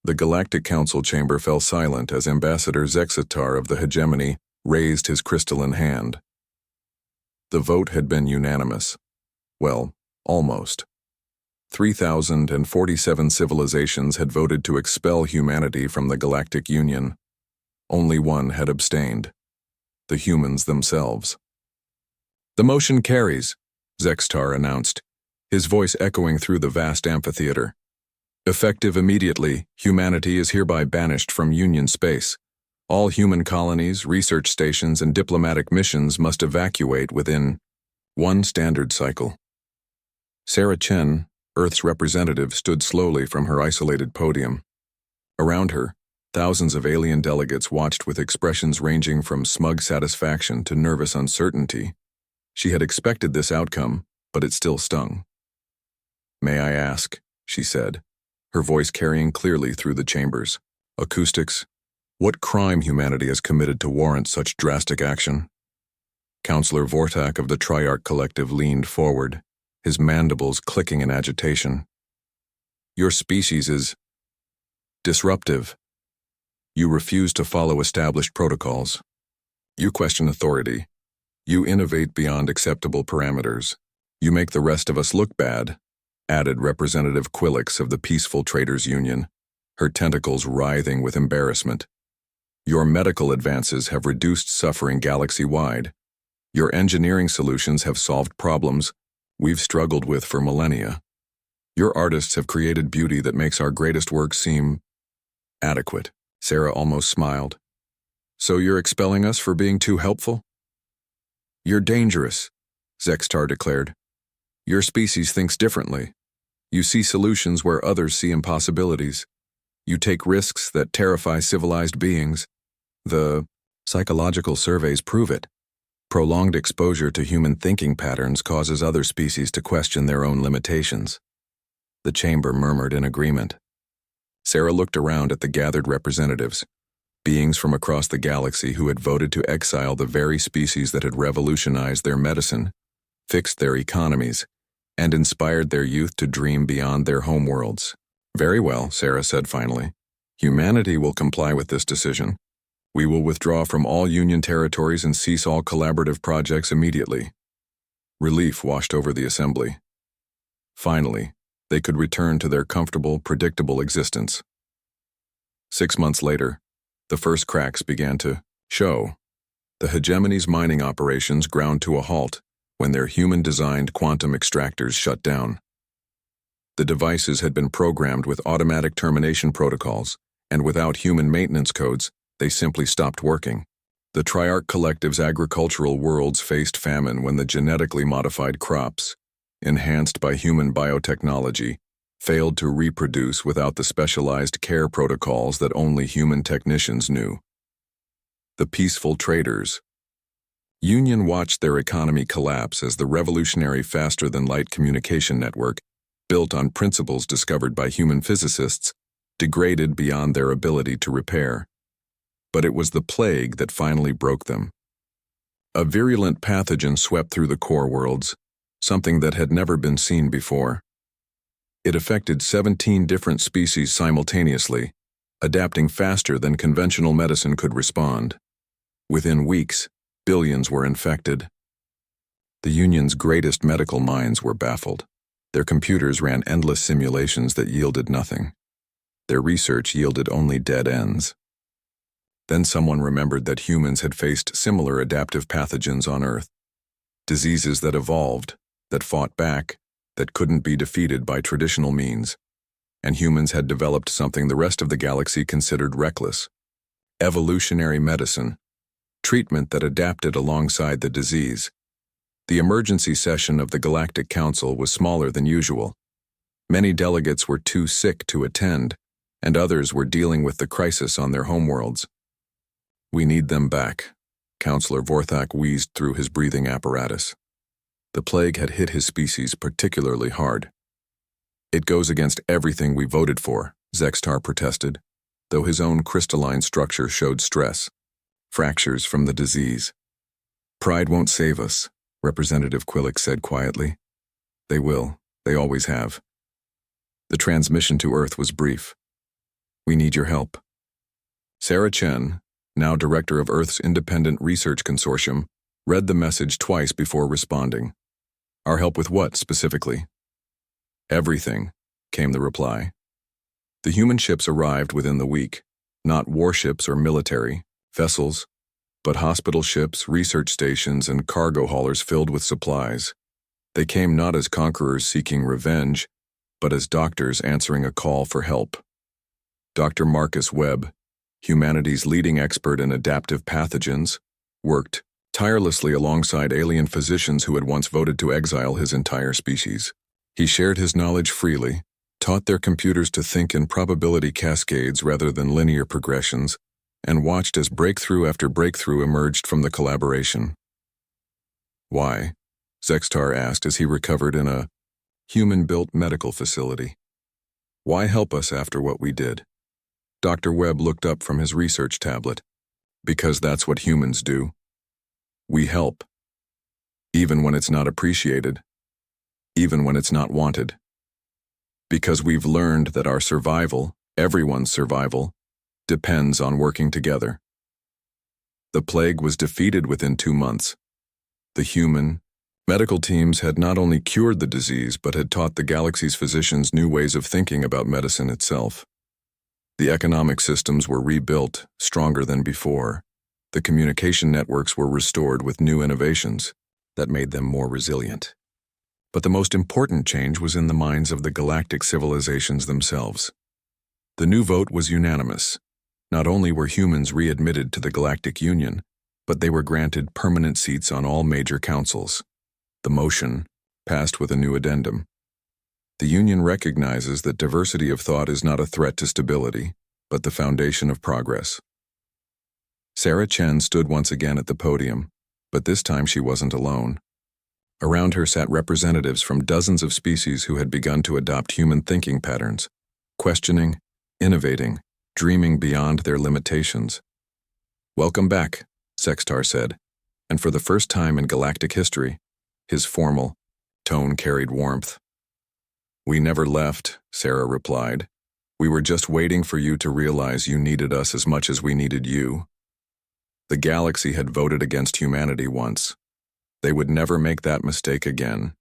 The Galactic Council chamber fell silent as Ambassador Zexitar of the Hegemony raised his crystalline hand. The vote had been unanimous. Well, almost. 3,047 civilizations had voted to expel humanity from the Galactic Union. Only one had abstained. The humans themselves. "The motion carries," Zextar announced, his voice echoing through the vast amphitheater. "Effective immediately, humanity is hereby banished from Union space. All human colonies, research stations, and diplomatic missions must evacuate within one standard cycle." Sarah Chen, Earth's representative, stood slowly from her isolated podium. Around her, thousands of alien delegates watched with expressions ranging from smug satisfaction to nervous uncertainty. She had expected this outcome, but it still stung. "May I ask," she said, her voice carrying clearly through the chamber's acoustics, "what crime humanity has committed to warrant such drastic action?" Counselor Vortak of the Triarch Collective leaned forward, his mandibles clicking in agitation. "Your species is disruptive. You refuse to follow established protocols. You question authority. You innovate beyond acceptable parameters. You make the rest of us look bad," added Representative Quillix of the Peaceful Traders Union, her tentacles writhing with embarrassment. "Your medical advances have reduced suffering galaxy-wide. Your engineering solutions have solved problems we've struggled with for millennia. Your artists have created beauty that makes our greatest work seem adequate." Sarah almost smiled. "So you're expelling us for being too helpful?" "You're dangerous," Zextar declared. "Your species thinks differently. You see solutions where others see impossibilities. You take risks that terrify civilized beings. The psychological surveys prove it. Prolonged exposure to human thinking patterns causes other species to question their own limitations." The chamber murmured in agreement. Sarah looked around at the gathered representatives, beings from across the galaxy who had voted to exile the very species that had revolutionized their medicine, fixed their economies, and inspired their youth to dream beyond their homeworlds. "Very well," Sarah said finally. "Humanity will comply with this decision. We will withdraw from all Union territories and cease all collaborative projects immediately." Relief washed over the assembly. Finally, they could return to their comfortable, predictable existence. 6 months later, the first cracks began to show. The Hegemony's mining operations ground to a halt when their human-designed quantum extractors shut down. The devices had been programmed with automatic termination protocols, and without human maintenance codes, they simply stopped working. The Triarch Collective's agricultural worlds faced famine when the genetically modified crops, enhanced by human biotechnology, failed to reproduce without the specialized care protocols that only human technicians knew. The Peaceful Traders Union watched their economy collapse as the revolutionary faster-than-light communication network, built on principles discovered by human physicists, degraded beyond their ability to repair. But it was the plague that finally broke them. A virulent pathogen swept through the core worlds, something that had never been seen before. It affected 17 different species simultaneously, adapting faster than conventional medicine could respond. Within weeks, billions were infected. The Union's greatest medical minds were baffled. Their computers ran endless simulations that yielded nothing. Their research yielded only dead ends. Then someone remembered that humans had faced similar adaptive pathogens on Earth. Diseases that evolved, that fought back, that couldn't be defeated by traditional means. And humans had developed something the rest of the galaxy considered reckless. Evolutionary medicine. Treatment that adapted alongside the disease. The emergency session of the Galactic Council was smaller than usual. Many delegates were too sick to attend, and others were dealing with the crisis on their homeworlds. "We need them back," Counselor Vorthak wheezed through his breathing apparatus. The plague had hit his species particularly hard. "It goes against everything we voted for," Zextar protested, though his own crystalline structure showed stress. Fractures from the disease. "Pride won't save us," Representative Quillix said quietly. "They will. They always have." The transmission to Earth was brief. We need your help. Sarah Chen, now director of Earth's Independent Research Consortium, read the message twice before responding. Our help with what, specifically? Everything, came the reply. The human ships arrived within the week, not warships or military vessels, but hospital ships, research stations, and cargo haulers filled with supplies. They came not as conquerors seeking revenge, but as doctors answering a call for help. Dr. Marcus Webb, humanity's leading expert in adaptive pathogens, worked tirelessly alongside alien physicians who had once voted to exile his entire species. He shared his knowledge freely, taught their computers to think in probability cascades rather than linear progressions, and watched as breakthrough after breakthrough emerged from the collaboration. Why? Zextar asked as he recovered in a human-built medical facility. Why help us after what we did? Dr. Webb looked up from his research tablet. Because that's what humans do. We help. Even when it's not appreciated. Even when it's not wanted. Because we've learned that our survival, everyone's survival, depends on working together. The plague was defeated within 2 months. The human, medical teams had not only cured the disease but had taught the galaxy's physicians new ways of thinking about medicine itself. The economic systems were rebuilt, stronger than before. The communication networks were restored with new innovations that made them more resilient. But the most important change was in the minds of the galactic civilizations themselves. The new vote was unanimous. Not only were humans readmitted to the Galactic Union, but they were granted permanent seats on all major councils. The motion passed with a new addendum. The Union recognizes that diversity of thought is not a threat to stability, but the foundation of progress. Sarah Chen stood once again at the podium, but this time she wasn't alone. Around her sat representatives from dozens of species who had begun to adopt human thinking patterns, questioning, innovating, dreaming beyond their limitations. Welcome back, Sextar said, and for the first time in galactic history, his formal tone carried warmth. We never left, Sarah replied. We were just waiting for you to realize you needed us as much as we needed you. The galaxy had voted against humanity once. They would never make that mistake again.